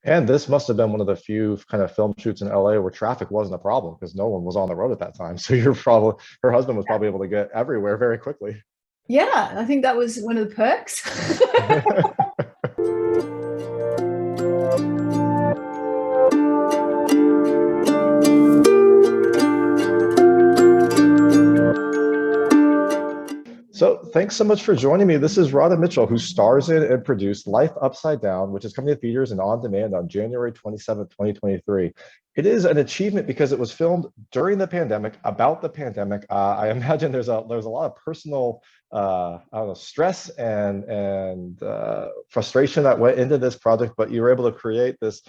And this must have been one of the few kind of film shoots in LA where traffic wasn't a problem because no one was on the road at that time. So her husband was probably able to get everywhere very quickly. Yeah, I think that was one of the perks. So thanks so much for joining me. This is Radha Mitchell, who stars in and produced Life Upside Down, which is coming to theaters and on demand on January 27th, 2023. It is an achievement because it was filmed during the pandemic, about the pandemic. I imagine there's a lot of personal I don't know, stress and frustration that went into this project, but you were able to create this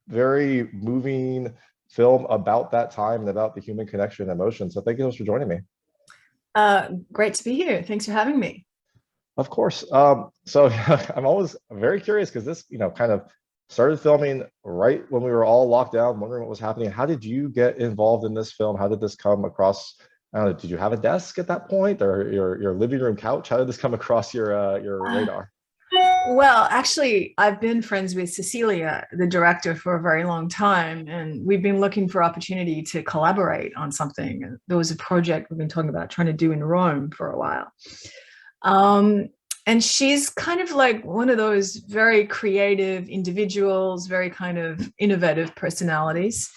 very moving film about that time and about the human connection and emotion. So thank you so much for joining me. Great to be here. Thanks for having me. Of course. So I'm always very curious because this, kind of started filming right when we were all locked down, wondering what was happening. How did you get involved in this film? How did this come across? I don't know, did you have a desk at that point or your living room couch? How did this come across your radar? Well, actually, I've been friends with Cecilia, the director, for a very long time, and we've been looking for opportunity to collaborate on something. There was a project we've been talking about trying to do in Rome for a while. And she's kind of like one of those very creative individuals, very kind of innovative personalities.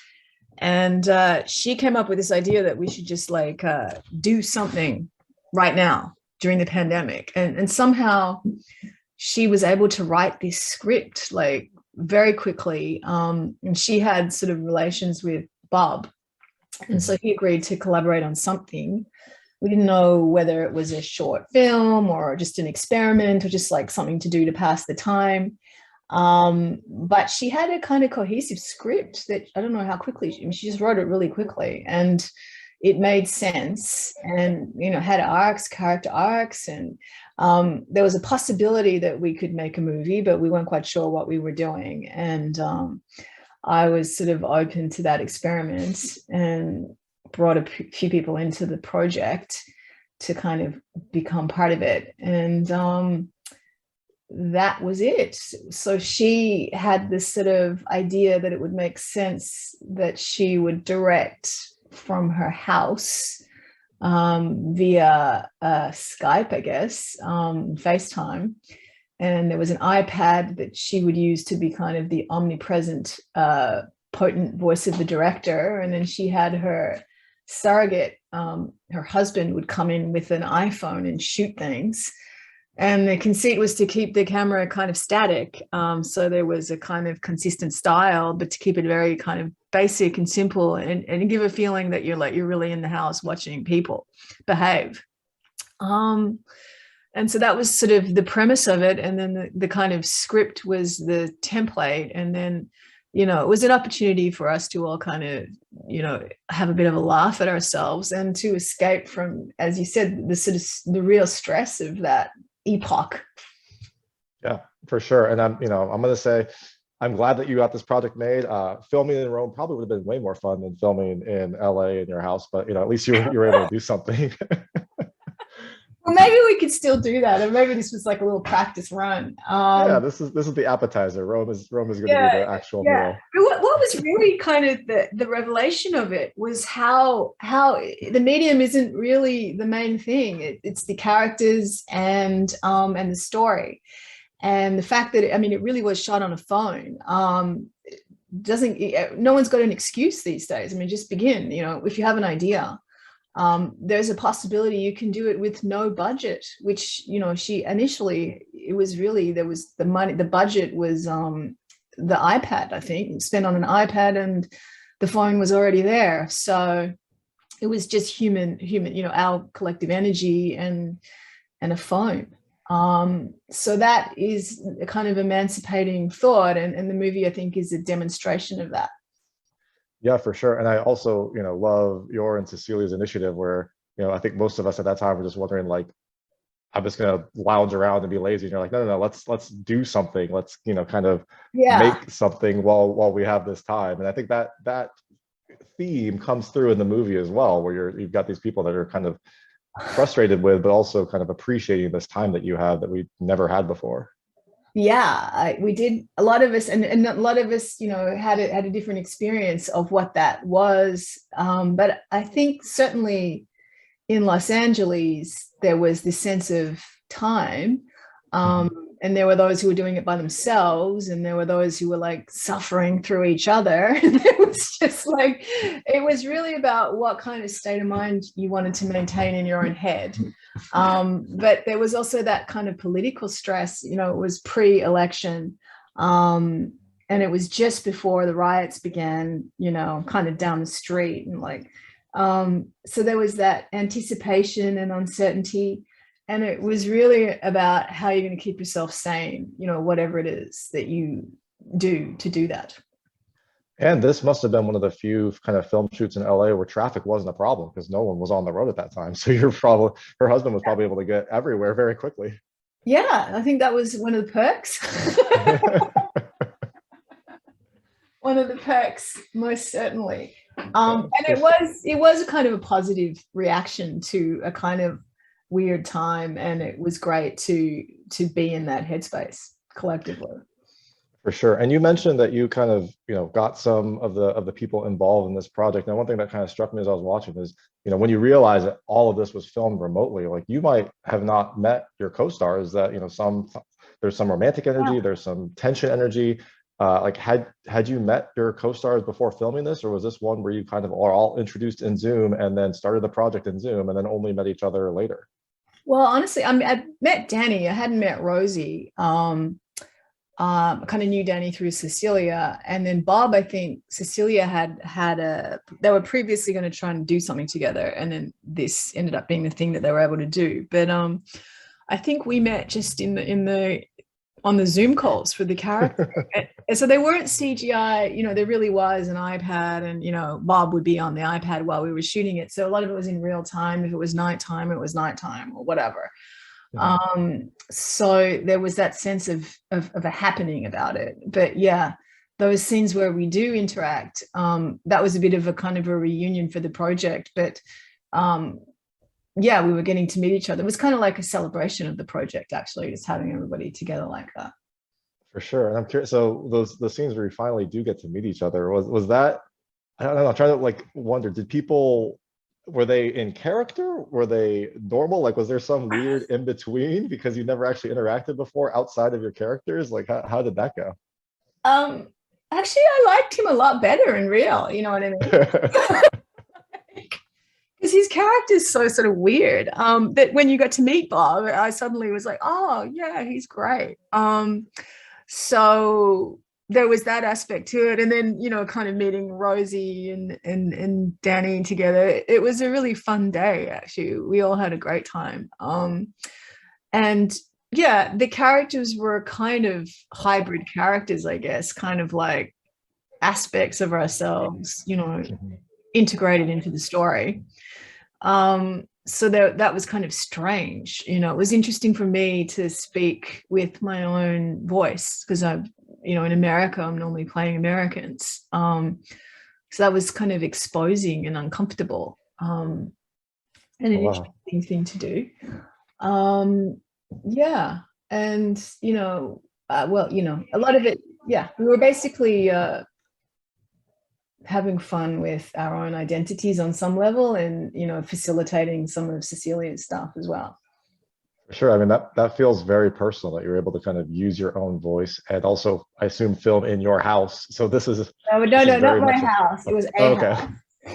And she came up with this idea that we should just like do something right now during the pandemic. And somehow she was able to write this script like very quickly. And she had sort of relations with Bob. And so he agreed to collaborate on something. We didn't know whether it was a short film or just an experiment or just like something to do to pass the time. But she had a kind of cohesive script that I don't know how quickly, she just wrote it really quickly and it made sense and, had arcs, character arcs. And there was a possibility that we could make a movie, but we weren't quite sure what we were doing. And I was sort of open to that experiment and brought a few people into the project to kind of become part of it. And that was it. So she had this sort of idea that it would make sense that she would direct from her house via Skype, I guess, FaceTime. And there was an iPad that she would use to be kind of the omnipresent, potent voice of the director. And then she had her surrogate, her husband would come in with an iPhone and shoot things. And the conceit was to keep the camera kind of static. So there was a kind of consistent style, but to keep it very kind of basic and simple and give a feeling that you're really in the house watching people behave. And so that was sort of the premise of it. And then the kind of script was the template. And then, it was an opportunity for us to all kind of, have a bit of a laugh at ourselves and to escape from, as you said, the sort of the real stress of that epoch. Yeah, for sure. And I'm going to say, I'm glad that you got this project made. Filming in Rome probably would have been way more fun than filming in LA in your house, but at least you were able to do something. Well, maybe we could still do that, or maybe this was like a little practice run. Yeah, this is the appetizer. Rome is going to be the actual meal. What was really kind of the revelation of it was how the medium isn't really the main thing. It's the characters and the story, and the fact that it really was shot on a phone. No one's got an excuse these days. Just begin. If you have an idea. There's a possibility you can do it with no budget, which she initially, it was really, there was the money, the budget was the iPad, I think, spent on an iPad, and the phone was already there. So it was just human, our collective energy and a phone. So that is a kind of emancipating thought, and the movie, I think, is a demonstration of that. Yeah, for sure. And I also, love your and Cecilia's initiative where, I think most of us at that time were just wondering, like, I'm just gonna lounge around and be lazy. And you're like, no, let's do something. Let's, kind of make something while we have this time. And I think that theme comes through in the movie as well, where you've got these people that are kind of frustrated with, but also kind of appreciating this time that you have that we never had before. Yeah, we did, a lot of us, and a lot of us, had a different experience of what that was. But I think certainly in Los Angeles, there was this sense of time. Mhm. And there were those who were doing it by themselves, and there were those who were like suffering through each other. And it was just like, it was really about what kind of state of mind you wanted to maintain in your own head. But there was also that kind of political stress, it was pre-election. And it was just before the riots began, kind of down the street. And like, so there was that anticipation and uncertainty. And it was really about how you're going to keep yourself sane, whatever it is that you do to do that. And this must have been one of the few kind of film shoots in LA where traffic wasn't a problem because no one was on the road at that time. So her husband was probably able to get everywhere very quickly. Yeah, I think that was one of the perks. One of the perks, most certainly. And it was a kind of a positive reaction to a kind of weird time, and it was great to be in that headspace collectively. For sure. And you mentioned that you kind of, got some of the people involved in this project. And one thing that kind of struck me as I was watching is, when you realize that all of this was filmed remotely, like you might have not met your co-stars, that, there's some romantic energy, there's some tension energy. Like had you met your co-stars before filming this, or was this one where you kind of are all introduced in Zoom and then started the project in Zoom and then only met each other later? Well, honestly, I met Danny. I hadn't met Rosie. I kind of knew Danny through Cecilia, and then Bob, I think Cecilia they were previously going to try and do something together, and then this ended up being the thing that they were able to do. But I think we met just on the Zoom calls for the character. And so they weren't CGI, there really was an iPad, and Bob would be on the iPad while we were shooting it. So a lot of it was in real time. If it was nighttime, it was nighttime or whatever. So there was that sense of a happening about it. But yeah, those scenes where we do interact, that was a bit of a kind of a reunion for the project. But yeah, we were getting to meet each other. It was kind of like a celebration of the project, actually, just having everybody together like that. For sure. And I'm curious, so the scenes where you finally do get to meet each other, was that, I don't know, I'm trying to like wonder, were they in character? Were they normal? Like, was there some weird in between because you never actually interacted before outside of your characters? Like, how did that go? Actually, I liked him a lot better in real, you know what I mean? Because his character is so sort of weird. That when you got to meet Bob, I suddenly was like, oh yeah, he's great. So there was that aspect to it, and then kind of meeting Rosie and Danny together. It was a really fun day, actually. We all had a great time. And yeah, the characters were kind of hybrid characters, I guess, kind of like aspects of ourselves, integrated into the story. So that was kind of strange. It was interesting for me to speak with my own voice because in America, I'm normally playing Americans. So that was kind of exposing and uncomfortable, and an interesting thing to do. Yeah. And, a lot of it, yeah, we were basically having fun with our own identities on some level, and facilitating some of Cecilia's stuff as well. Sure. I mean, that feels very personal that you're able to kind of use your own voice and also, I assume, film in your house. So this is no, not my house. It was a house.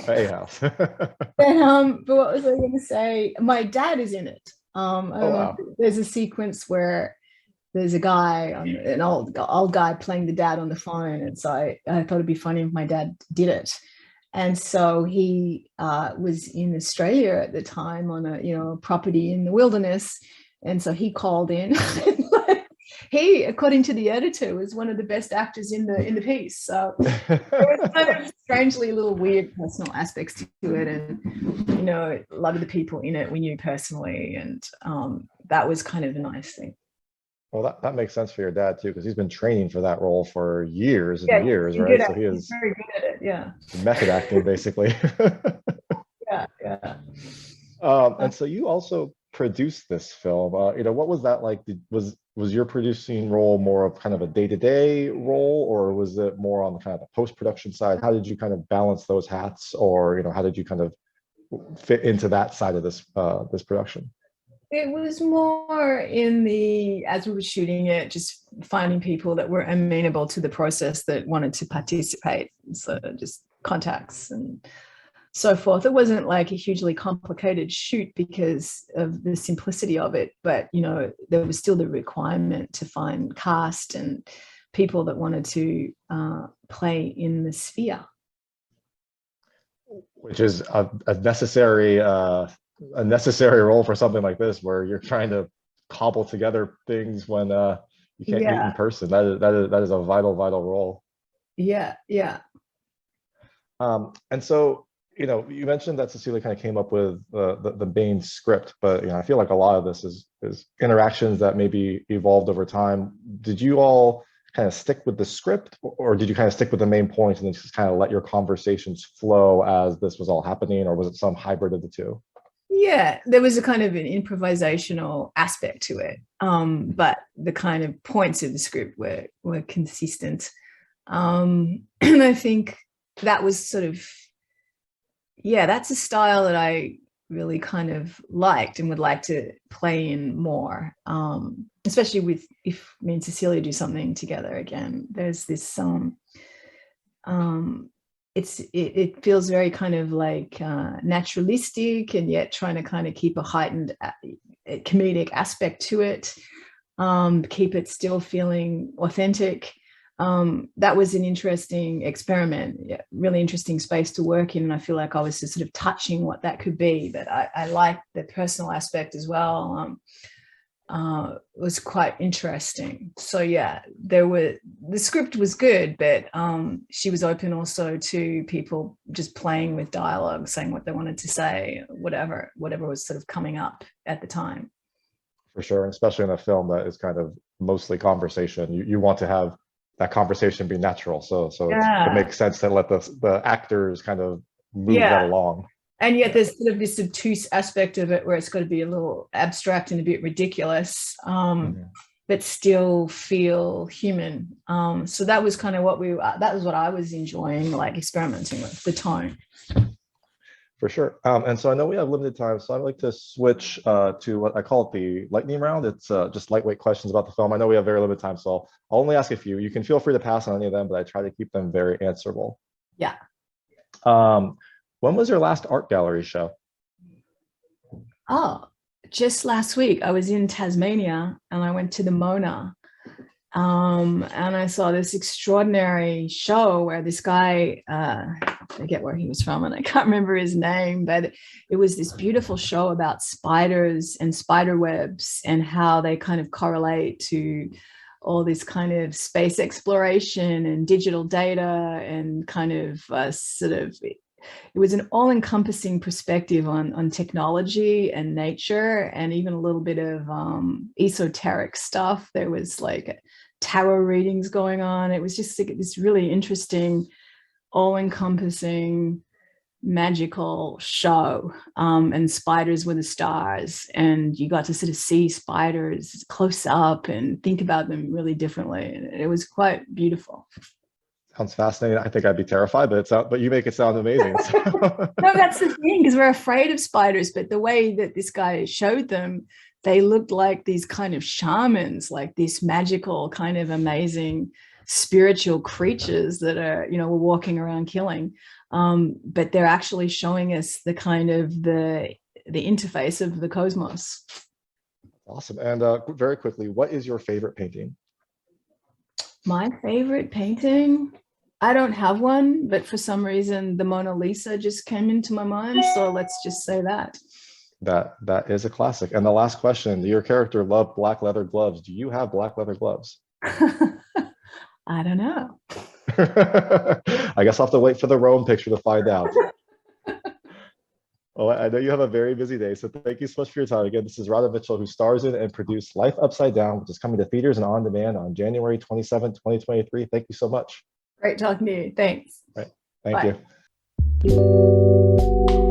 A house. But what was I going to say? My dad is in it. I don't know. There's a sequence where there's a guy, an old guy playing the dad on the phone, and so I thought it'd be funny if my dad did it. And so he was in Australia at the time on a property in the wilderness, and so he called in. He, according to the editor, was one of the best actors in the piece. So there was kind of strangely little weird personal aspects to it, and a lot of the people in it we knew personally, and that was kind of a nice thing. Well, that makes sense for your dad too, because he's been training for that role for years and years, right? So he's very good at it. Yeah. Method acting, basically. Yeah. And so you also produced this film. What was that like? Was was your producing role more of kind of a day-to-day role, or was it more on the kind of the post-production side? How did you kind of balance those hats, or how did you kind of fit into that side of this production? It was more in the, as we were shooting it, just finding people that were amenable to the process that wanted to participate. So just contacts and so forth. It wasn't like a hugely complicated shoot because of the simplicity of it, but there was still the requirement to find cast and people that wanted to play in the sphere, which is a necessary role for something like this, where you're trying to cobble together things when you can't meet in person. That is a vital role. Yeah. And so, you mentioned that Cecilia kind of came up with the main script, but I feel like a lot of this is interactions that maybe evolved over time. Did you all kind of stick with the script, or did you kind of stick with the main points and then just kind of let your conversations flow as this was all happening, or was it some hybrid of the two? Yeah, there was a kind of an improvisational aspect to it, but the kind of points of the script were consistent, and I think that was sort of, that's a style that I really kind of liked and would like to play in more, especially with, if me and Cecilia do something together again. There's this it feels very kind of like naturalistic, and yet trying to kind of keep a heightened comedic aspect to it, keep it still feeling authentic. That was an interesting experiment, really interesting space to work in. And I feel like I was just sort of touching what that could be, but I like the personal aspect as well. Was quite interesting. So the script was good, but she was open also to people just playing with dialogue, saying what they wanted to say, whatever was sort of coming up at the time. For sure, and especially in a film that is kind of mostly conversation, you want to have that conversation be natural. So it makes sense to let the actors kind of move that along. And yet there's sort of this obtuse aspect of it where it's got to be a little abstract and a bit ridiculous, but still feel human. So that was kind of that was what I was enjoying, like experimenting with the tone. For sure. And so I know we have limited time, so I'd like to switch to what I call it the lightning round. It's just lightweight questions about the film. I know we have very limited time, so I'll only ask a few. You can feel free to pass on any of them, but I try to keep them very answerable. Yeah. When was your last art gallery show? Oh, just last week. I was in Tasmania and I went to the Mona. And I saw this extraordinary show where this guy, I forget where he was from and I can't remember his name, but it was this beautiful show about spiders and spider webs and how they kind of correlate to all this kind of space exploration and digital data, and kind of it was an all-encompassing perspective on technology and nature, and even a little bit of esoteric stuff. There was like tarot readings going on. It was just like this really interesting, all-encompassing, magical show. And spiders were the stars, and you got to sort of see spiders close up and think about them really differently. It was quite beautiful. Sounds fascinating. I think I'd be terrified, but you make it sound amazing. So. No, that's the thing, because we're afraid of spiders, but the way that this guy showed them, they looked like these kind of shamans, like this magical kind of amazing spiritual creatures that are, were walking around killing. But they're actually showing us the kind of the interface of the cosmos. Awesome. And very quickly, what is your favorite painting? My favorite painting? I don't have one, but for some reason, the Mona Lisa just came into my mind. So let's just say that. That is a classic. And the last question, your character loved black leather gloves. Do you have black leather gloves? I don't know. I guess I'll have to wait for the Rome picture to find out. Well, I know you have a very busy day, so thank you so much for your time. Again, this is Radha Mitchell, who stars in and produced Life Upside Down, which is coming to theaters and on demand on January 27, 2023. Thank you so much. Great talking to you. Thanks. Right. Thank Bye. you.